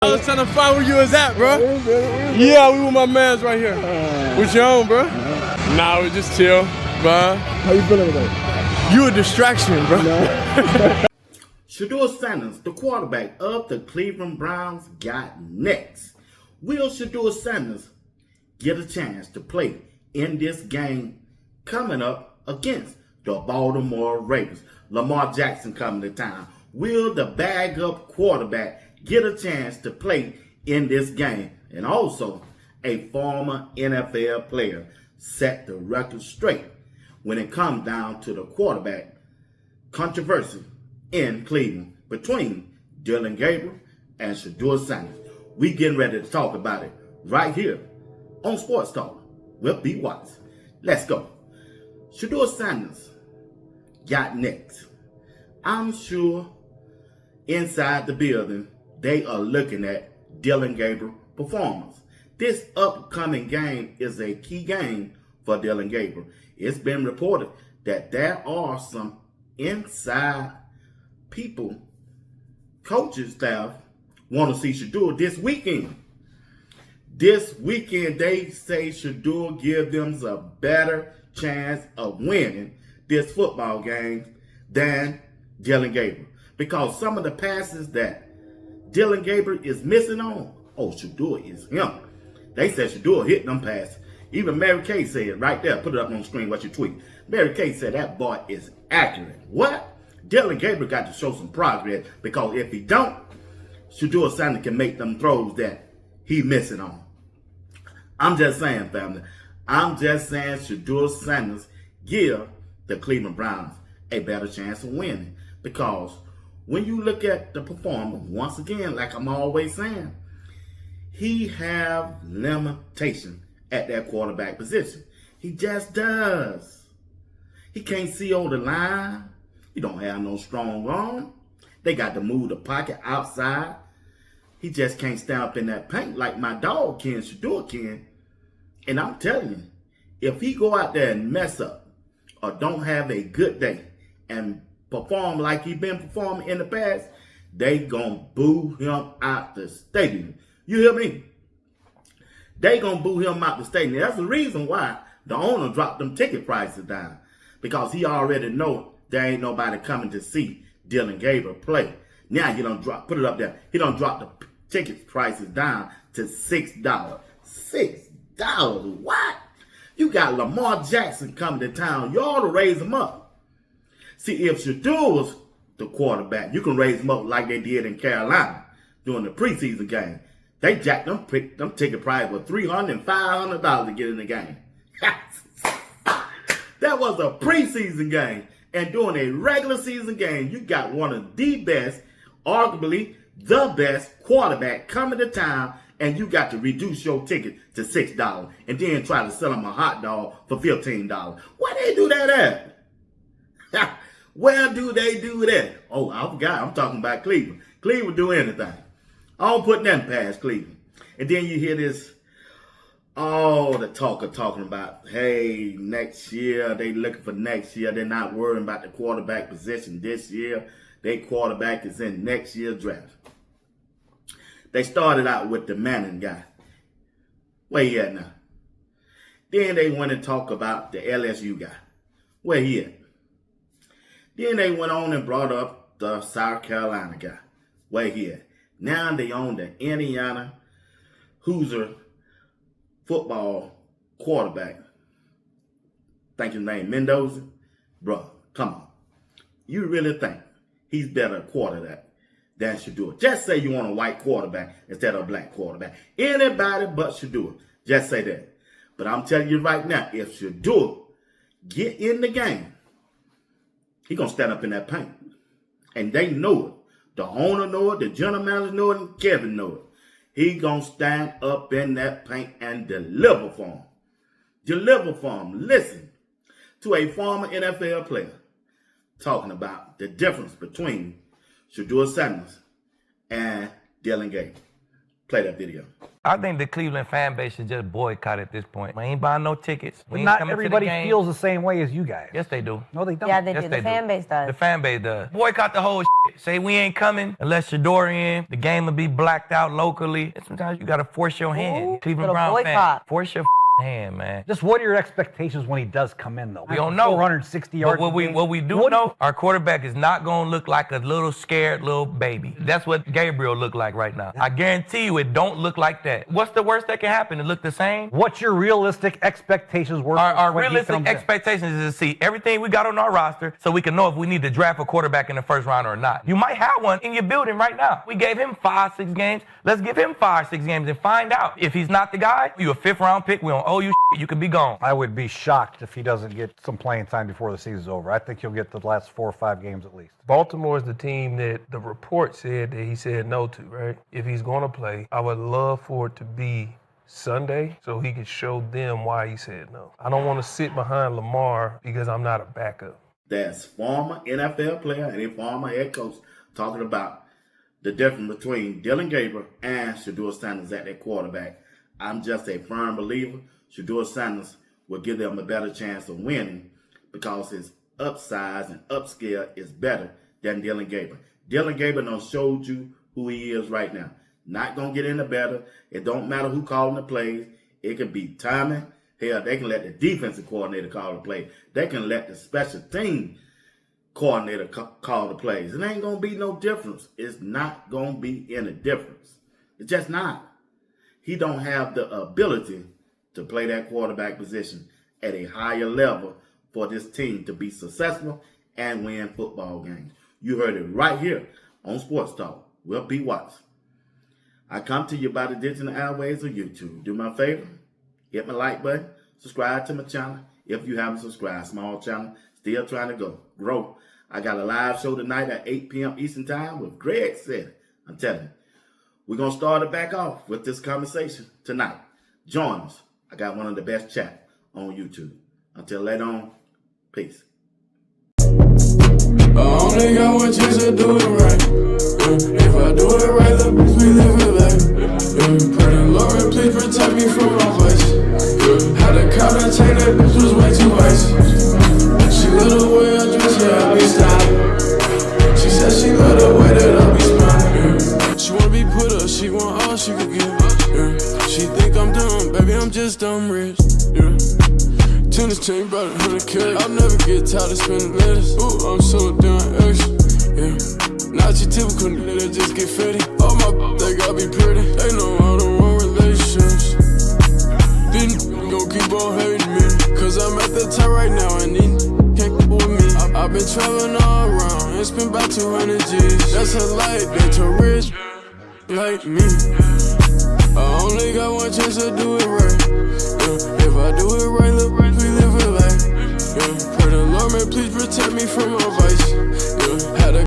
I was trying to find where you was at, bro. Yeah, we with my mans right here. What you on, bro? Nah, we just chill, bro. How you feeling today? You a distraction, bro. Shedeur Sanders, the quarterback of the Cleveland Browns, got next. Will Shedeur Sanders get a chance to play in this game coming up against the Baltimore Ravens? Lamar Jackson coming to town. Will the bag-up quarterback get a chance to play in this game? And also, a former NFL player set the record straight when it comes down to the quarterback controversy in Cleveland between Dillon Gabriel and Shedeur Sanders. We getting ready to talk about it right here on Sports Talk with B. Watts. Let's go. Shedeur Sanders got next. I'm sure inside the building, they are looking at Dillon Gabriel's performance. This upcoming game is a key game for Dillon Gabriel. It's been reported that there are some inside people, coaches, staff, want to see Shedeur this weekend. This weekend, they say Shedeur give them a better chance of winning this football game than Dillon Gabriel. Because some of the passes that Dillon Gabriel is missing on, Shedeur is him. They said Shedeur hit them passes. Even Mary Kay said it right there. Put it up on the screen, what you tweet. Mary Kay said that boy is accurate. What? Dillon Gabriel got to show some progress, because if he don't, Shedeur Sanders can make them throws that he missing on. I'm just saying, family. I'm just saying Shedeur Sanders give the Cleveland Browns a better chance of winning. Because when you look at the performance, once again, like I'm always saying, he have limitation at that quarterback position. He just does. He can't see over the line. He don't have no strong arm. They got to move the pocket outside. He just can't stand up in that paint like my dog can, Shedeur can. And I'm telling you, if he go out there and mess up or don't have a good day and perform like he been performing in the past, they gonna boo him out the stadium. You hear me? They gonna boo him out the stadium. That's the reason why the owner dropped them ticket prices down. Because he already know there ain't nobody coming to see Dillon Gabriel play. Now you don't put it up there. He don't drop the ticket prices down to $6. $6? What? You got Lamar Jackson coming to town. You ought to raise him up. See, if Shedeur was the quarterback, you can raise him up like they did in Carolina during the preseason game. They jacked them ticket price with $300 and $500 to get in the game. That was a preseason game. And during a regular season game, you got one of the best, arguably the best quarterback coming to town, and you got to reduce your ticket to $6 and then try to sell them a hot dog for $15. Where they do that at? Where do they do that? Oh, I forgot. I'm talking about Cleveland. Cleveland do anything. I don't put nothing past Cleveland. And then you hear this, the talker talking about, hey, next year, they looking for next year. They're not worrying about the quarterback position this year. Their quarterback is in next year's draft. They started out with the Manning guy. Where he at now? Then they went and talked about the LSU guy. Where he at? Then they went on and brought up the South Carolina guy. Where he at? Now they own the Indiana Hoosier football quarterback. Think his name Mendoza? Bro, come on. You really think he's better quarterback than Shedeur? Just say you want a white quarterback instead of a black quarterback. Anybody but Shedeur. Just say that. But I'm telling you right now, if Shedeur get in the game, he going to stand up in that paint. And they know it. The owner know it, the general manager know it, and Kevin know it. He going to stand up in that paint and deliver for him. Deliver for him. Listen to a former NFL player talking about the difference between Shedeur Sanders and Dillon Gabriel. Play that video. I think the Cleveland fan base should just boycott at this point. We ain't buying no tickets. We ain't Not coming everybody to the game. feels the same way as you guys. Yes, they do. No, they don't. Yeah, they Yes, do. they The fan base does. The fan base does. Boycott the whole shit. Say we ain't coming unless Shedeur in. The game will be blacked out locally. And sometimes you gotta force your hand. Cleveland little Brown fan, boycott. force your hand, man. Just what are your expectations when he does come in, though? We don't know. 460 yards. But what we do know, our quarterback is not gonna look like a little scared little baby. That's what Gabriel look like right now. I guarantee you it don't look like that. What's the worst that can happen? It look the same? What's your realistic expectations? Our realistic expectations is to see everything we got on our roster so we can know if we need to draft a quarterback in the first round or not. You might have one in your building right now. We gave him 5-6 games. Let's give him 5-6 games and find out. If he's not the guy, you a 5th round pick, we don't owe you shit. You can be gone. I would be shocked if he doesn't get some playing time before the season's over. I think he'll get the last 4 or 5 games at least. Baltimore is the team that the report said that he said no to, right? If he's going to play, I would love for it to be Sunday so he could show them why he said no. I don't want to sit behind Lamar because I'm not a backup. That's former NFL player and a former head coach talking about the difference between Dylan Gabriel and Shedeur Sanders at their quarterback. I'm just a firm believer Shedeur Sanders will give them a better chance of winning because his upsize and upscale is better than Dylan Gabriel. Dylan Gabriel done showed you who he is right now. Not going to get any better. It don't matter who calling the plays. It can be timing. Hell, they can let the defensive coordinator call the play. They can let the special team coordinator call the plays. It ain't going to be no difference. It's not going to be any difference. It's just not. He don't have the ability to play that quarterback position at a higher level for this team to be successful and win football games. You heard it right here on Sports Talk. Will be Watts. I come to you by the digital airways of YouTube. Do me a favor, hit my like button, subscribe to my channel. If you haven't subscribed, small channel, still trying to grow. I got a live show tonight at 8 p.m. Eastern Time with Greg Said. I'm telling you, we're going to start it back off with this conversation tonight. Join us. I got one of the best chat on YouTube. Until later on, peace. I only got one chance to do it right. If I do it right, the bitch we live it like. Pray the Lord, please protect me from my vice. Had to count and take that bitch was way too icy. She love the way I dress, yeah, I be styling. She said she love the way that I be smiling. She wanna be put up, she want all she could get. She think I'm dumb, baby, I'm just dumb rich. Tennis chain, about 100 carats. I'll never get tired of spending letters. Ooh, I'm so damn extra. Yeah, not your typical nigga that just get fitty. All my they gotta be pretty. They know how to run relationships. These gon' keep on hating me, cause I'm at the top right now and these can't keep with me. I've been traveling all around and spent about 200 G's. That's a light, they too rich like me. I only got one chance to do it right. If I do it right, look, we live it like. Pray the Lord, man, please protect me from my vice. Had a